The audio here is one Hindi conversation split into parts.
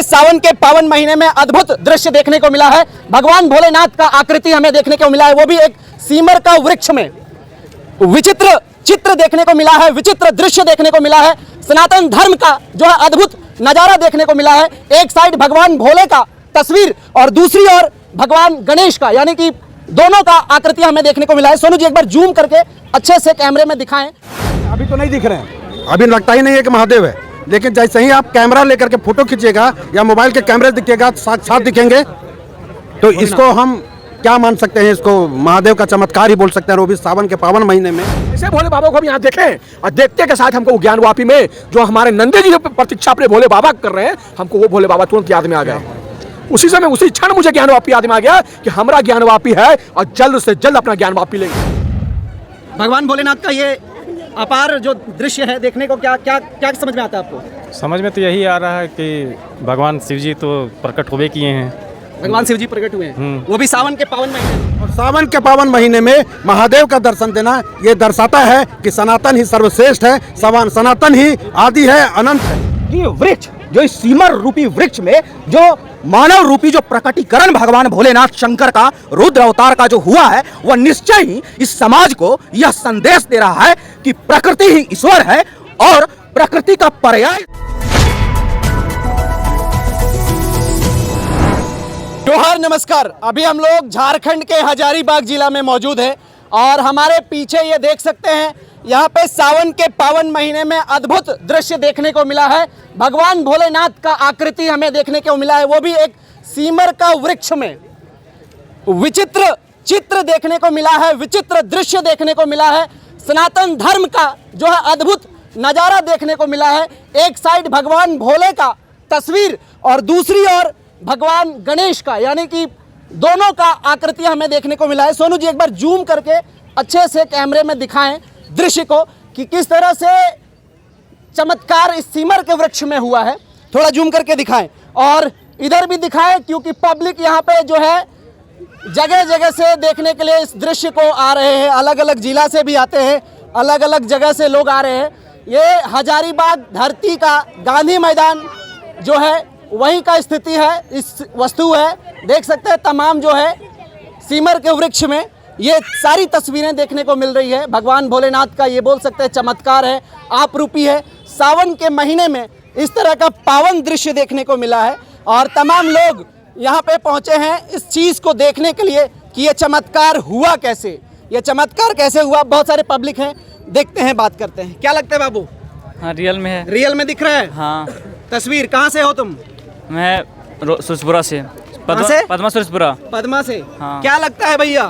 पे सावन के पावन महीने में अद्भुत दृश्य देखने को मिला है। भगवान भोलेनाथ का आकृति हमें देखने को मिला है, वो भी एक सीमर का वृक्ष में। विचित्र चित्र देखने को मिला है, विचित्र दृश्य देखने को मिला है। सनातन धर्म का जो है अद्भुत नजारा देखने को मिला है। एक साइड भगवान भोले का तस्वीर और दूसरी ओर भगवान गणेश का, यानी कि दोनों का आकृति हमें देखने को मिला है। सोनू जी एक बार जूम करके अच्छे से कैमरे में दिखाएं। अभी तो नहीं दिख रहे हैं, अभी लगता ही नहीं है कि महादेव है, लेकिन जैसे ही आप कैमरा लेकर के फोटो खींचिएगा या मोबाइल के कैमरे दिखेगा साथ दिखेंगे, तो इसको हम क्या मान सकते हैं? इसको महादेव का चमत्कार ही बोल सकते हैं, वो भी सावन के पावन महीने में। ऐसे भोले बाबा को हम यहाँ देखें और देखते के साथ हमको ज्ञान वापी में जो हमारे नंदे जी प्रतीक्षा अपने भोले बाबा कर रहे हैं, हमको वो भोले बाबा तुरंत याद में आ गए। उसी समय उसी क्षण मुझे ज्ञान वापी याद में आ गया कि हमारा ज्ञान वापी है और जल्द से जल्द अपना ज्ञान वापी लेंगे। भगवान भोलेनाथ का ये अपार जो दृश्य है देखने को क्या क्या क्या समझ में आता है आपको? समझ में तो यही आ रहा है कि भगवान शिव जी तो प्रकट हुए किए हैं। भगवान शिव जी प्रकट हुए हैं, वो भी सावन के पावन महीने। और सावन के पावन महीने में महादेव का दर्शन देना ये दर्शाता है कि सनातन ही सर्वश्रेष्ठ है, सनातन ही आदि है, अनंत है। ये वृक्ष जो इस सीमर रूपी वृक्ष में जो मानव रूपी जो प्रकटीकरण भगवान भोलेनाथ शंकर का रुद्र अवतार का जो हुआ है, वह निश्चय ही इस समाज को यह संदेश दे रहा है कि प्रकृति ही ईश्वर है और प्रकृति का पर्याय। जोहार, नमस्कार। अभी हम लोग झारखंड के हजारीबाग जिला में मौजूद हैं और हमारे पीछे ये देख सकते हैं, यहाँ पे सावन के पावन महीने में अद्भुत दृश्य देखने को मिला है। भगवान भोलेनाथ का आकृति हमें देखने को मिला है, वो भी एक सीमर का वृक्ष में। विचित्र चित्र देखने को मिला है, विचित्र दृश्य देखने को मिला है। सनातन धर्म का जो है अद्भुत नज़ारा देखने को मिला है। एक साइड भगवान भोले का तस्वीर और दूसरी ओर भगवान गणेश का, यानी कि दोनों का आकृति हमें देखने को मिला है। सोनू जी एक बार जूम करके अच्छे से कैमरे में दिखाएं दृश्य को कि किस तरह से चमत्कार इस सीमर के वृक्ष में हुआ है। थोड़ा जूम करके दिखाएं और इधर भी दिखाएं, क्योंकि पब्लिक यहाँ पे जो है जगह जगह से देखने के लिए इस दृश्य को आ रहे हैं। अलग अलग जिला से भी आते हैं, अलग अलग जगह से लोग आ रहे हैं। ये हजारीबाग धरती का गांधी मैदान जो है वहीं का स्थिति है, इस वस्तु है। देख सकते हैं तमाम जो है सीमर के वृक्ष में ये सारी तस्वीरें देखने को मिल रही है। भगवान भोलेनाथ का ये बोल सकते हैं चमत्कार है, आप रूपी है। सावन के महीने में इस तरह का पावन दृश्य देखने को मिला है और तमाम लोग यहाँ पे पहुँचे हैं इस चीज़ को देखने के लिए कि ये चमत्कार हुआ कैसे, ये चमत्कार कैसे हुआ। बहुत सारे पब्लिक हैं, देखते हैं, बात करते हैं। क्या लगता है बाबू? हाँ, रियल में है। रियल में दिख रहा है? हाँ। तस्वीर कहाँ से हो तुम? मैं सुरजपुरा से। पद्मा सुरजपुरा। पद्मा से। हाँ। क्या लगता है भैया,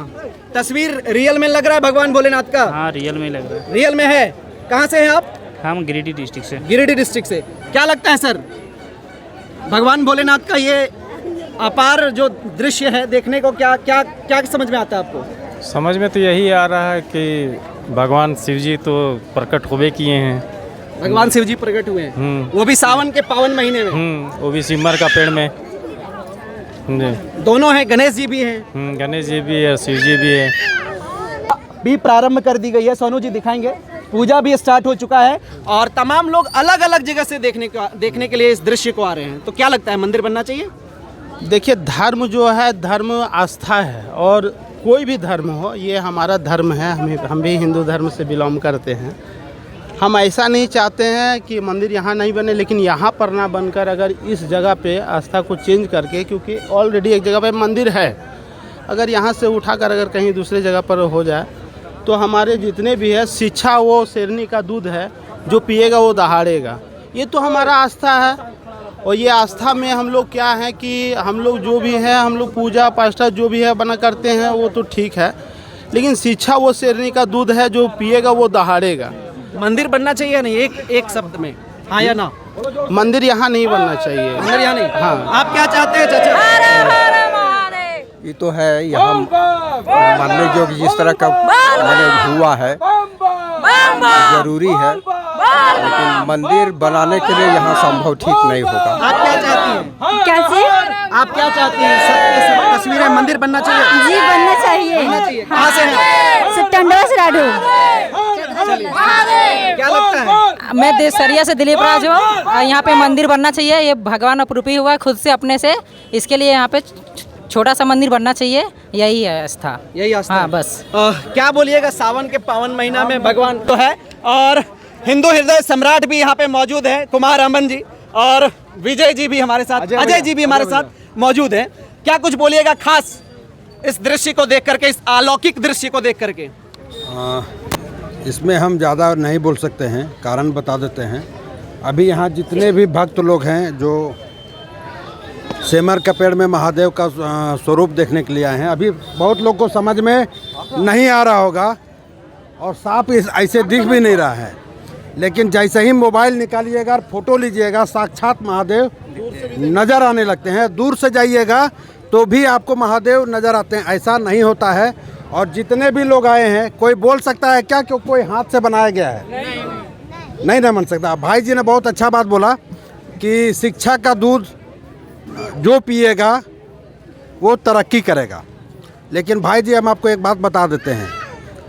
तस्वीर रियल में लग रहा है भगवान भोलेनाथ का? हाँ, रियल में लग रहा है। रियल में है। कहाँ से हैं आप? हम गिरिडीह डिस्ट्रिक्ट से। गिरिडीह डिस्ट्रिक्ट से। क्या लगता है सर, भगवान भोलेनाथ का ये अपार जो दृश्य है देखने को क्या क्या क्या समझ में आता है आपको? समझ में तो यही आ रहा है कि भगवान शिव जी तो प्रकट हुए किए हैं। भगवान शिव जी प्रकट हुए हैं, वो भी सावन के पावन महीने में। वो भी सिमर का पेड़ में। दोनों हैं, गणेश जी भी हैं। गणेश जी भी है, शिव जी भी है। भी प्रारंभ कर दी गई है, सोनू जी दिखाएंगे। पूजा भी स्टार्ट हो चुका है और तमाम लोग अलग अलग जगह से देखने के लिए इस दृश्य को आ रहे हैं। तो क्या लगता है, मंदिर बनना चाहिए? देखिए, धर्म जो है, धर्म आस्था है और कोई भी धर्म हो, ये हमारा धर्म है। हम भी हिंदू धर्म से बिलोंग करते हैं। हम ऐसा नहीं चाहते हैं कि मंदिर यहाँ नहीं बने, लेकिन यहाँ पर ना बनकर अगर इस जगह पे आस्था को चेंज करके, क्योंकि ऑलरेडी एक जगह पे मंदिर है, अगर यहाँ से उठाकर अगर कहीं दूसरे जगह पर हो जाए तो हमारे जितने भी है शिक्षा, वो शेरनी का दूध है, जो पिएगा वो दहाड़ेगा। ये तो हमारा आस्था है और ये आस्था में हम लोग क्या है कि हम लोग जो भी है, हम लोग पूजा पाष्टा जो भी है बना करते हैं, वो तो ठीक है, लेकिन शिक्षा वो शेरनी का दूध है, जो पिएगा वो दहाड़ेगा। मंदिर बनना चाहिए नहीं, एक शब्द में, हाँ या ना? मंदिर यहाँ नहीं बनना चाहिए। मंदिर यहाँ नहीं? हाँ। आप क्या चाहते हैं चाचा? ये तो है, यहाँ मानने जो जिस तरह का हुआ है जरूरी है, लेकिन मंदिर बनाने के लिए यहाँ संभव ठीक नहीं होगा। आप क्या चाहती हैं? कैसे? आप क्या चाहती हैं? सब तस्वीरें मंदिर बनना चाहिए? जी बनना चाहिए। कहाँ से हैं? टंडवा से राडू। क्या लगता है? मैं देशरिया से दिलीप राज हूँ। यहाँ पे मंदिर बनना चाहिए, ये भगवान अपरूपी हुआ है खुद से अपने से, इसके लिए यहाँ पे छोटा सा मंदिर बनना चाहिए, यही है आस्था। यही आस्था हाँ है। बस। क्या बोलिएगा, सावन के पावन महीना में भगवान तो है और हिंदू हृदय सम्राट भी यहाँ पे मौजूद है, कुमार अमन जी, और विजय जी भी हमारे साथ, अजय जी भी हमारे साथ मौजूद हैं। क्या कुछ बोलिएगा खास इस दृश्य को देख करके, इस अलौकिक दृश्य को देख करके? इसमें हम ज़्यादा नहीं बोल सकते हैं, कारण बता देते हैं। अभी यहाँ जितने भी भक्त लोग हैं जो सेमर का पेड़ में महादेव का स्वरूप देखने के लिए आए हैं, अभी बहुत लोग को समझ में नहीं आ रहा होगा और साफ ऐसे दिख भी नहीं रहा है, लेकिन जैसे ही मोबाइल निकालिएगा और फोटो लीजिएगा, साक्षात महादेव नज़र आने लगते हैं। दूर से जाइएगा तो भी आपको महादेव नज़र आते हैं, ऐसा नहीं होता है। और जितने भी लोग आए हैं, कोई बोल सकता है क्या कि कोई हाथ से बनाया गया है? नहीं बन सकता। भाई जी ने बहुत अच्छा बात बोला कि शिक्षा का दूध जो पिएगा वो तरक्की करेगा। लेकिन भाई जी हम आपको एक बात बता देते हैं,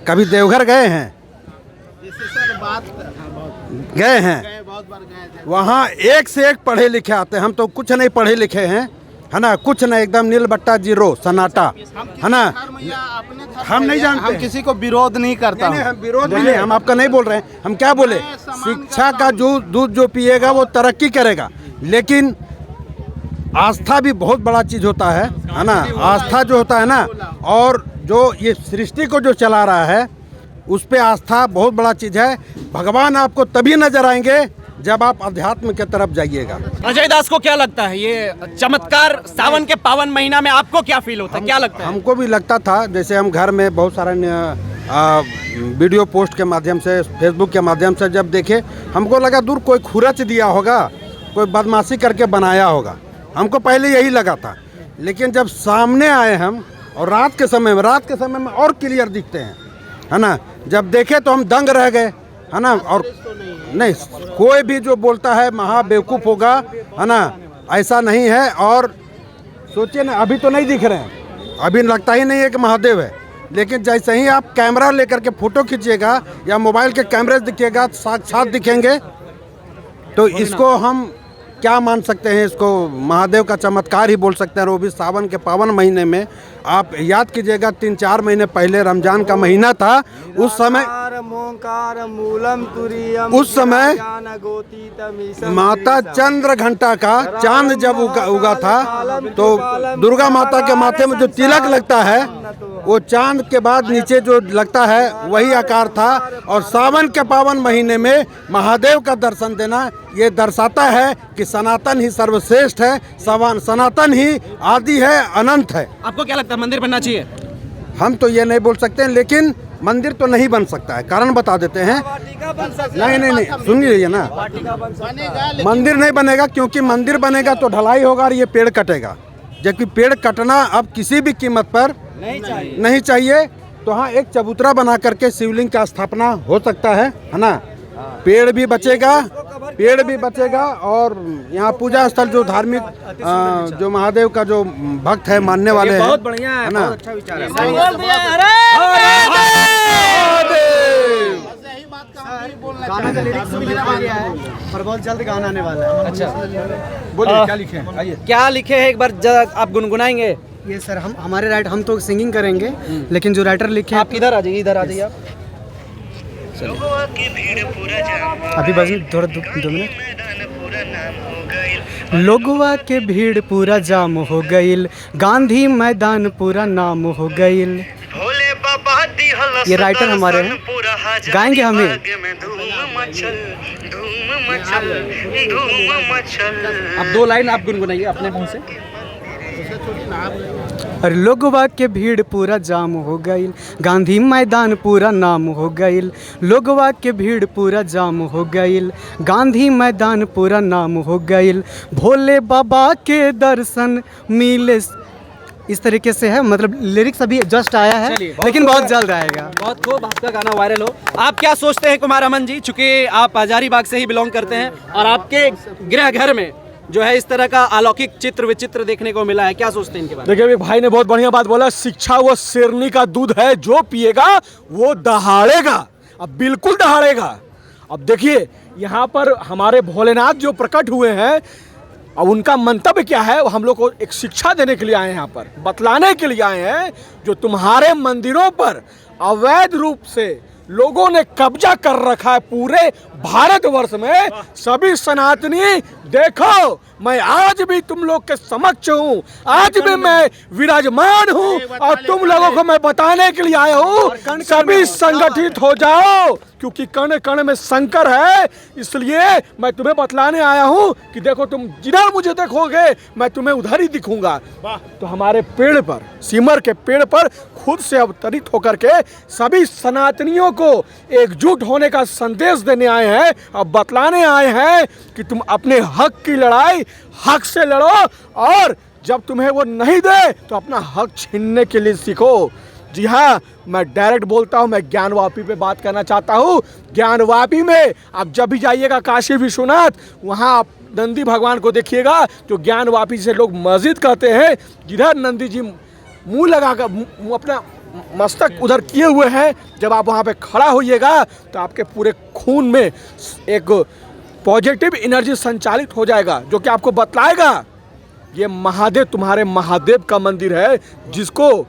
कभी देवघर गए हैं? गए हैं, वहाँ एक से एक पढ़े लिखे आते हैं। हम तो कुछ नहीं पढ़े लिखे हैं, है ना, कुछ नहीं, एकदम नील बट्टा जीरो सन्नाटा, है ना। हम नहीं जानते, हम किसी को विरोध नहीं करता। नहीं, हम विरोध भी नहीं, हम आपका नहीं बोल रहे हैं। हम क्या बोले, शिक्षा का जो दूध जो पिएगा वो तरक्की करेगा। लेकिन आस्था भी बहुत बड़ा चीज़ होता है ना। आस्था जो होता है ना, और जो ये सृष्टि को जो चला रहा है उस पे आस्था बहुत बड़ा चीज़ है। भगवान आपको तभी नजर आएंगे जब आप अध्यात्म की तरफ जाइएगा। अजय दास को क्या लगता है, ये चमत्कार सावन के पावन महीना में आपको क्या फील होता है, क्या लगता है? हमको भी लगता था, जैसे हम घर में बहुत सारा वीडियो पोस्ट के माध्यम से, फेसबुक के माध्यम से जब देखे, हमको लगा दूर कोई खुरच दिया होगा, कोई बदमाशी करके बनाया होगा, हमको पहले यही लगा था। लेकिन जब सामने आए हम, और रात के समय में और क्लियर दिखते हैं, है ना। जब देखे तो हम दंग रह गए, है ना। और नहीं, कोई भी जो बोलता है महा बेवकूफ़ होगा, है ना, ऐसा नहीं है। और सोचिए ना, अभी तो नहीं दिख रहे हैं, अभी लगता ही नहीं है कि महादेव है, लेकिन जैसे ही आप कैमरा लेकर के फ़ोटो खींचिएगा या मोबाइल के कैमरे दिखिएगा, साक्षात दिखेंगे। तो इसको हम क्या मान सकते हैं, इसको महादेव का चमत्कार ही बोल सकते हैं। वो भी सावन के पावन महीने में। आप याद कीजिएगा, 3-4 महीने पहले रमजान का महीना था, उस समय माता चंद्र घंटा का चांद जब उगा था, तो दुर्गा माता के माथे में जो तिलक लगता है, वो चांद के बाद नीचे जो लगता है वही आकार था। और सावन के पावन महीने में महादेव का दर्शन देना, ये दर्शाता है कि सनातन ही सर्वश्रेष्ठ है, सनातन ही आदि है, अनंत है। आपको क्या लगता है, मंदिर बनना चाहिए? हम तो ये नहीं बोल सकते हैं, लेकिन मंदिर तो नहीं बन सकता है, कारण बता देते हैं। नहीं, सुन लीजिए ना, मंदिर नहीं बनेगा, क्योंकि मंदिर बनेगा तो ढलाई होगा और ये पेड़ कटेगा, जबकि पेड़ कटना अब किसी भी कीमत पर नहीं चाहिए। तो हाँ, एक चबूतरा बना करके शिवलिंग का स्थापना हो सकता है ना। पेड़ भी बचेगा और यहाँ पूजा स्थल जो धार्मिक जो महादेव का जो भक्त है, मानने वाले हैं, बहुत बढ़िया है, ना। बहुत अच्छा विचार है। गाना का लिरिक्स भी लिखा गया है और बहुत जल्द गाना आने वाला है। अच्छा, बोलिए क्या लिखे हैं, आइए। क्या लिखे हैं, एक बार आप गुनगुनाएंगे? ये सर, हमारे राइट, हम तो सिंगिंग करेंगे, लेकिन जो राइटर लिखे आप इधर आ जाइए, आप। अभी बस थोड़ा 2 मिनट। लोगवा के भीड़ पूरा जाम हो गईल, गांधी मैदान पूरा नाम हो गईल। ये राइटर हमारे हैं, गाएंगे हमें। अब 2 लाइन आप गुनगुनाइए अपने मुंह से। अरे लोगवा के भीड़ पूरा जाम हो गईल, गांधी मैदान पूरा नाम हो गईल। लोगवा के भीड़ पूरा जाम हो गईल, गांधी मैदान पूरा नाम हो गईल। भोले बाबा के दर्शन मिले, इस तरीके से है। मतलब लिरिक्स अभी जस्ट आया है, लेकिन बहुत जल्द आएगा। बहुत खूब, आपका गाना वायरल हो। आप क्या सोचते हैं कुमार अमन जी, चूंकि आप हजारीबाग से ही बिलोंग करते हैं और आपके गृह घर में जो है इस तरह का अलौकिक चित्र विचित्र देखने को मिला है, क्या सोचते हैं इनके बारे में? देखिए, भाई ने बहुत बढ़िया बात बोला, शिक्षा वो शेरनी का दूध है, जो पिएगा वो दहाड़ेगा। अब बिल्कुल दहाड़ेगा। अब देखिए यहाँ पर हमारे भोलेनाथ जो प्रकट हुए हैं, अब उनका मंतव्य क्या है, वो हम लोग को एक शिक्षा देने के लिए आए हैं, यहाँ पर बतलाने के लिए आए हैं। जो तुम्हारे मंदिरों पर अवैध रूप से लोगों ने कब्जा कर रखा है पूरे भारतवर्ष में, सभी सनातनी देखो, मैं आज भी तुम लोग के समक्ष हूँ, आज भी मैं विराजमान हूँ और तुम लोगों को मैं बताने के लिए आया हूँ, सभी संगठित हो जाओ, क्योंकि कण कण में शंकर है। इसलिए मैं तुम्हें बतलाने आया हूँ कि देखो, तुम जिधर मुझे देखोगे मैं तुम्हें उधर ही दिखूंगा। तो हमारे पेड़ पर, सिमर के पेड़ पर खुद से अवतरित होकर के सभी सनातनियों को एकजुट होने का संदेश देने आए हैं, अब बतलाने आए हैं कि तुम अपने हक की लड़ाई हक से लड़ो, और जब तुम्हें वो नहीं दे तो अपना हक छीनने के लिए सीखो। जी हाँ, मैं डायरेक्ट बोलता हूँ, मैं ज्ञानवापी पे बात करना चाहता हूँ। ज्ञानवापी में आप जब भी जाइएगा काशी विश्वनाथ, वहाँ आप नंदी भगवान को देखिएगा, जो ज्ञानवापी से लोग मस्जिद कहते हैं, जिधर नंदी जी मुंह लगाकर अपना मस्तक उधर किए हुए हैं, जब आप वहाँ पे खड़ा होइएगा तो आपके पूरे खून में एक पॉजिटिव एनर्जी संचालित हो जाएगा, जो कि आपको बतलाएगा ये महादेव तुम्हारे महादेव का मंदिर है, जिसको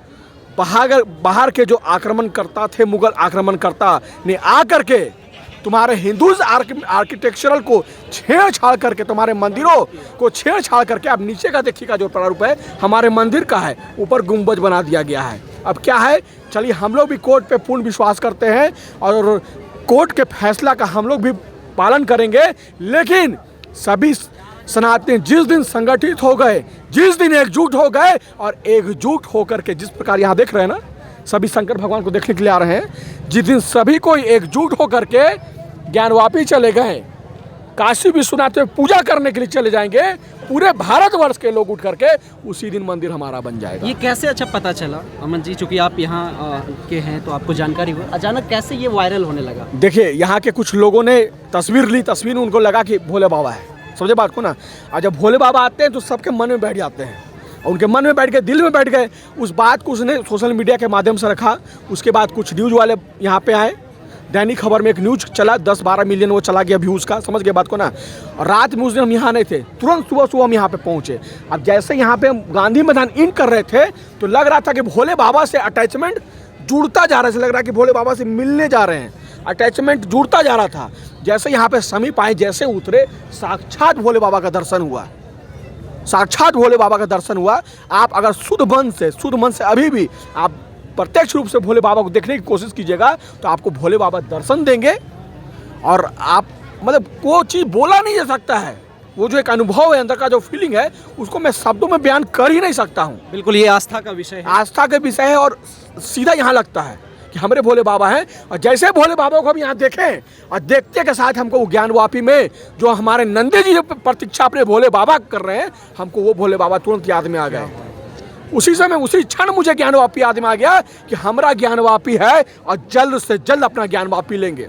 बाहर के जो आक्रमणकर्ता थे, मुगल आक्रमणकर्ता ने आकर के तुम्हारे हिंदूज आर्किटेक्चरल को छेड़छाड़ करके, तुम्हारे मंदिरों को छेड़छाड़ करके, अब नीचे का देखिएगा जो प्रारूप है हमारे मंदिर का है, ऊपर गुंबज बना दिया गया है। अब क्या है, चलिए हम लोग भी कोर्ट पे पूर्ण विश्वास करते हैं और कोर्ट के फैसला का हम लोग भी पालन करेंगे, लेकिन सभी सनातनी जिस दिन संगठित हो गए, जिस दिन एकजुट हो गए, और एकजुट होकर के जिस प्रकार यहाँ देख रहे हैं ना, सभी शंकर भगवान को देखने के लिए आ रहे हैं, जिस दिन सभी को एकजुट होकर के ज्ञानवापी चले गए, काशी विश्वनाथ में पूजा करने के लिए चले जाएंगे, पूरे भारतवर्ष के लोग उठ करके, उसी दिन मंदिर हमारा बन जाएगा। ये कैसे अच्छा पता चला अमन जी, चूंकि आप यहाँ के हैं तो आपको जानकारी हुई, अचानक कैसे ये वायरल होने लगा? देखिए, यहाँ के कुछ लोगों ने तस्वीर ली, तस्वीर उनको लगा कि भोले बाबा है, समझे बात को ना। और जब भोले बाबा आते हैं तो सबके मन में बैठ जाते हैं, और उनके मन में बैठ गए, दिल में बैठ गए। उस बात को उसने सोशल मीडिया के माध्यम से रखा। उसके बाद कुछ न्यूज़ वाले यहाँ पे आए, दैनिक खबर में एक न्यूज़ चला, 10-12 मिलियन वो चला गया व्यूज़ का, समझ गए बात को ना। और रात में उस दिन हम यहाँ नहीं थे, तुरंत सुबह हम यहाँ पे पहुँचे। अब जैसे यहाँ पे हम गांधी मैदान इन कर रहे थे तो लग रहा था कि भोले बाबा से अटैचमेंट जुड़ता जा रहा है, लग रहा है कि भोले बाबा से मिलने जा रहे हैं, अटैचमेंट जुड़ता जा रहा था। जैसे यहाँ पे समीप आए, जैसे उतरे, साक्षात भोले बाबा का दर्शन हुआ, साक्षात भोले बाबा का दर्शन हुआ। आप अगर शुद्ध मन से अभी भी आप प्रत्यक्ष रूप से भोले बाबा को देखने की कोशिश कीजिएगा तो आपको भोले बाबा दर्शन देंगे, और आप मतलब कोई चीज़ बोला नहीं जा सकता है, वो जो एक अनुभव है, अंदर का जो फीलिंग है, उसको मैं शब्दों में बयान कर ही नहीं सकता हूँ। बिल्कुल, ये आस्था का विषय है, आस्था का विषय है, और सीधा यहाँ लगता है कि हमारे भोले बाबा हैं। और जैसे भोले बाबा को हम यहाँ देखें, और देखते के साथ हमको वो ज्ञानवापी में जो हमारे नंदी जी प्रतीक्षा अपने भोले बाबा कर रहे हैं, हमको वो भोले बाबा तुरंत याद में आ गए। उसी समय, उसी क्षण मुझे ज्ञानवापी याद में आ गया कि हमारा ज्ञानवापी है, और जल्द से जल्द अपना ज्ञानवापी लेंगे।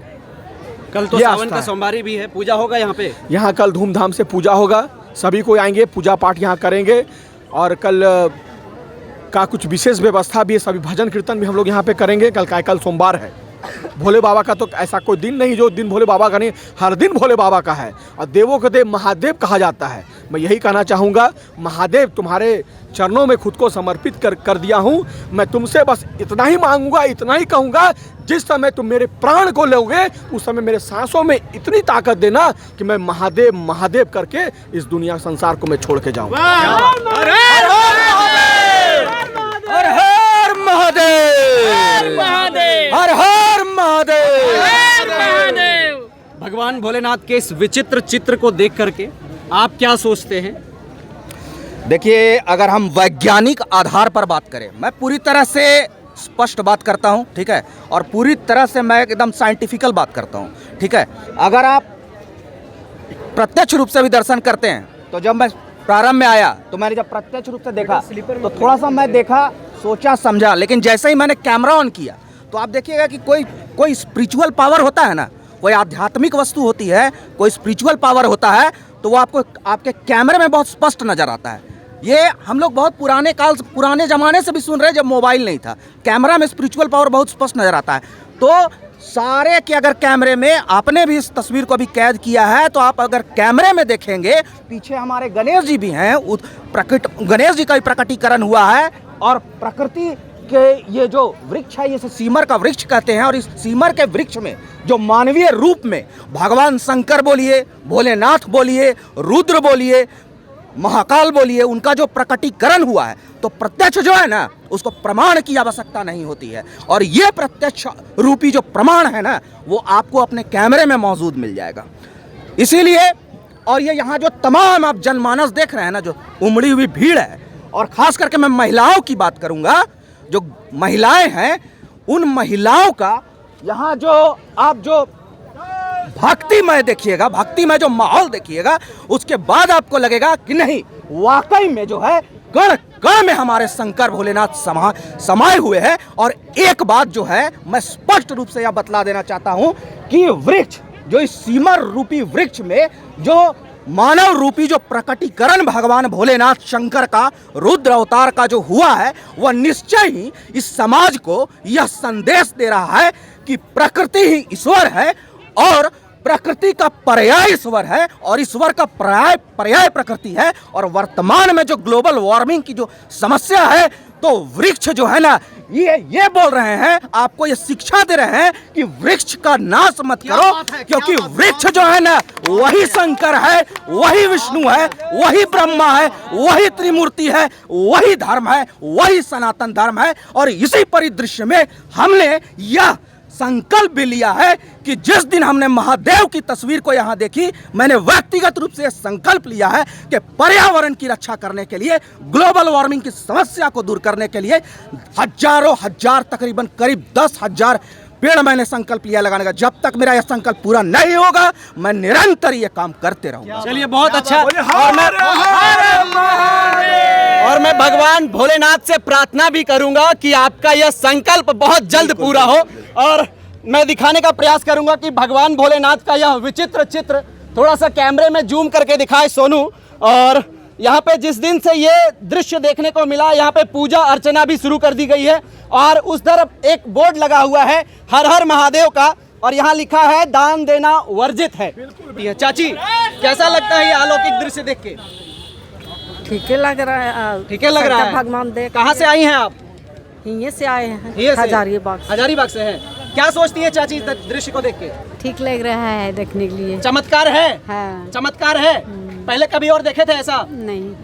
कल तो सावन का सोमवारी भी है, पूजा होगा यहाँ पे। यहाँ कल धूमधाम से पूजा होगा, सभी को आएंगे, पूजा पाठ यहाँ करेंगे, और कल का कुछ विशेष व्यवस्था भी है, सभी भजन कीर्तन भी हम लोग यहाँ पे करेंगे। कल सोमवार है, भोले बाबा का तो ऐसा कोई दिन नहीं जो दिन भोले बाबा का नहीं, हर दिन भोले बाबा का है, और देवों के देव महादेव कहा जाता है। मैं यही कहना चाहूँगा, महादेव तुम्हारे चरणों में खुद को समर्पित कर दिया हूँ। मैं तुमसे बस इतना ही मांगूंगा, इतना ही कहूँगा, जिस समय तुम मेरे प्राण को लोगे उस समय मेरे सांसों में इतनी ताकत देना कि मैं महादेव महादेव करके इस दुनिया संसार को मैं छोड़ के जाऊँ। हर हर महादेव, हर हर महादेव। भगवान भोलेनाथ के इस विचित्र चित्र को देख करके आप क्या सोचते हैं? देखिए, अगर हम वैज्ञानिक आधार पर बात करें, मैं पूरी तरह से स्पष्ट बात करता हूं, ठीक है, और पूरी तरह से मैं एकदम साइंटिफिकल बात करता हूं, ठीक है। अगर आप प्रत्यक्ष रूप से भी दर्शन करते हैं, तो जब मैं प्रारंभ में आया तो मैंने जब प्रत्यक्ष रूप से देखा तो थोड़ा सा मैं देखा, सोचा, समझा, लेकिन जैसे ही मैंने कैमरा ऑन किया तो आप देखिएगा कि कोई स्पिरिचुअल पावर होता है ना, कोई आध्यात्मिक वस्तु होती है, कोई स्पिरिचुअल पावर होता है, तो वो आपको आपके कैमरे में बहुत स्पष्ट नजर आता है। ये हम लोग बहुत पुराने ज़माने से भी सुन रहे हैं, जब मोबाइल नहीं था, कैमरा में स्पिरिचुअल पावर बहुत स्पष्ट नजर आता है। तो सारे के अगर कैमरे में आपने भी इस तस्वीर को भी कैद किया है, तो आप अगर कैमरे में देखेंगे पीछे हमारे गणेश जी भी हैं, गणेश जी का भी प्रकटीकरण हुआ है। और प्रकृति के ये जो वृक्ष है, इसे सीमर का वृक्ष कहते हैं। और इस सीमर के वृक्ष में जो मानवीय रूप में भगवान शंकर बोलिए, भोलेनाथ बोलिए, रुद्र बोलिए, महाकाल बोलिए, उनका जो प्रकटीकरण हुआ है, तो प्रत्यक्ष जो है ना, उसको प्रमाण की आवश्यकता नहीं होती है। और ये प्रत्यक्ष रूपी जो प्रमाण है ना, वो आपको अपने कैमरे में मौजूद मिल जाएगा। इसीलिए और ये यहाँ जो तमाम आप जनमानस देख रहे हैं ना, जो उमड़ी हुई भीड़ है, और खास करके मैं महिलाओं की बात करूँगा, जो महिलाएं हैं, उन महिलाओं का यहाँ जो आप जो भक्तिमय देखिए जो माहौल देखिएगा, उसके बाद आपको लगेगा कि नहीं, वाकई में जो है कण कण में हमारे शंकर भोलेनाथ समाये हुए हैं। और एक बात जो है मैं स्पष्ट रूप से यह बतला देना चाहता हूं कि वृक्ष, जो इस सीमर रूपी वृक्ष में जो मानव रूपी जो प्रकटीकरण भगवान भोलेनाथ शंकर का रुद्र अवतार का जो हुआ है, वह निश्चय ही इस समाज को यह संदेश दे रहा है कि प्रकृति ही ईश्वर है और प्रकृति का पर्याय ईश्वर है और ईश्वर का पर्याय प्रकृति है। और वर्तमान में जो ग्लोबल वार्मिंग की जो समस्या है, तो वृक्ष जो है ना, ये बोल रहे हैं, आपको ये शिक्षा दे रहे हैं कि वृक्ष का नाश मत करो, क्योंकि वृक्ष जो है ना, वही शंकर है, वही विष्णु है, वही ब्रह्मा है, वही त्रिमूर्ति है, वही धर्म है, वही सनातन धर्म है। और इसी परिदृश्य में हमने यह संकल्प भी लिया है कि जिस दिन हमने महादेव की तस्वीर को यहाँ देखी, मैंने व्यक्तिगत रूप से संकल्प लिया है कि पर्यावरण की रक्षा करने के लिए, ग्लोबल वार्मिंग की समस्या को दूर करने के लिए हजारों हजार, तकरीबन करीब 10,000 पेड़ मैंने संकल्प लिया लगाने का। जब तक मेरा यह संकल्प पूरा नहीं होगा, मैं निरंतर ये काम करते रहूंगा। चलिए, बहुत अच्छा। और मैं भगवान भोलेनाथ से प्रार्थना भी करूंगा कि आपका यह संकल्प बहुत जल्द पूरा हो। और मैं दिखाने का प्रयास करूंगा कि भगवान भोलेनाथ का यह विचित्र चित्र थोड़ा सा कैमरे में जूम करके दिखाए सोनू। और यहाँ पे जिस दिन से ये दृश्य देखने को मिला, यहाँ पे पूजा अर्चना भी शुरू कर दी गई है। और उस तरफ एक बोर्ड लगा हुआ है हर हर महादेव का, और यहाँ लिखा है दान देना वर्जित है। चाची, कैसा लगता है ये अलौकिक दृश्य देख के? ठीक है लग रहा है। ठीक है लग रहा है। भगवान देख। कहाँ से आई हैं आप? यहीं से आए हैं, हजारीबाग से हैं। क्या सोचती है चाची दृश्य को देख के? ठीक लग रहा है देखने के लिए। चमत्कार है। हाँ। चमत्कार है। पहले कभी और देखे थे ऐसा? नहीं।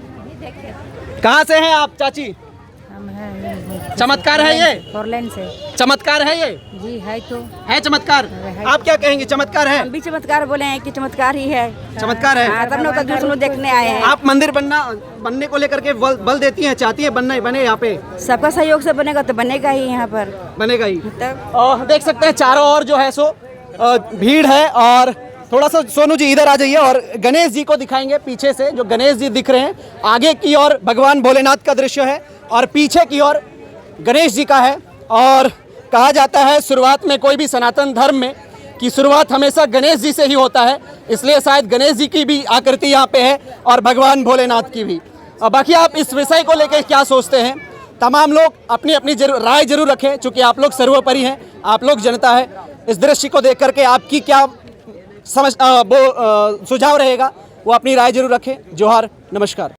कहाँ से हैं आप चाची? हम हैं। चमत्कार है ये? फोरलेन से। चमत्कार है ये? जी है, तो है चमत्कार। आप क्या कहेंगे, चमत्कार है? हम भी चमत्कार बोले हैं कि चमत्कार ही है। चमत्कार है। हाँ, तब लोग दूसरों देखने आए हैं। आप मंदिर बनने को लेकर के बल देती हैं, चाहती है बने यहाँ पे? सबका सहयोग से बनेगा तो बनेगा ही, यहाँ पर बनेगा ही। तब देख सकते हैं चारों ओर जो है सो भीड़ है। और थोड़ा सा सोनू जी इधर आ जाइए, और गणेश जी को दिखाएंगे पीछे से। जो गणेश जी दिख रहे हैं, आगे की ओर भगवान भोलेनाथ का दृश्य है और पीछे की ओर गणेश जी का है। और कहा जाता है शुरुआत में कोई भी सनातन धर्म में कि शुरुआत हमेशा गणेश जी से ही होता है, इसलिए शायद गणेश जी की भी आकृति यहाँ पे है और भगवान भोलेनाथ की भी। और बाकी आप इस विषय को लेकर क्या सोचते हैं? तमाम लोग अपनी अपनी राय जरूर रखें, चूँकि आप लोग सर्वोपरि हैं, आप लोग जनता है। इस दृश्य को देख करके आपकी क्या सुझाव रहेगा, वो अपनी राय जरूर रखें। जोहार, नमस्कार।